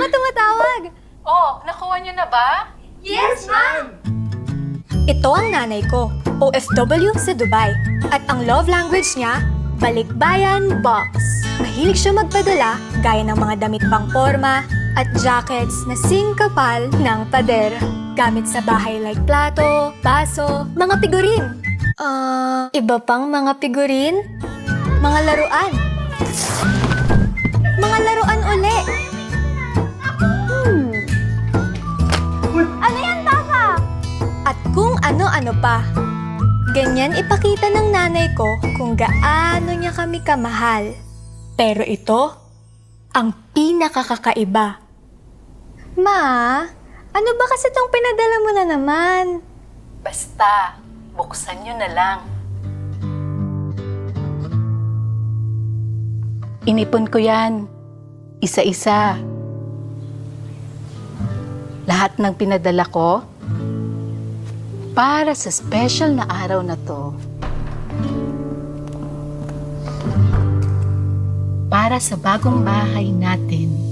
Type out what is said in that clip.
Mama, tumatawag! Oh, nakuha niyo na ba? Yes, Ma'am! Ito ang nanay ko, OFW sa Dubai. At ang love language niya, balikbayan box. Mahilig siya magpadala gaya ng mga damit pang porma at jackets na singkapal ng pader. Gamit sa bahay like plato, baso, mga figurin. Iba pang mga figurin? Mga laruan. Mga laruan uli. Ano yan, Papa? At kung ano-ano pa. Ganyan ipakita ng nanay ko kung gaano niya kami kamahal. Pero ito, ang pinakakakaiba. Ma, ano ba kasi itong pinadala mo na naman? Basta, buksan niyo na lang. Inipon ko yan. Isa-isa. Lahat ng pinadala ko, para sa special na araw na to. Para sa bagong bahay natin.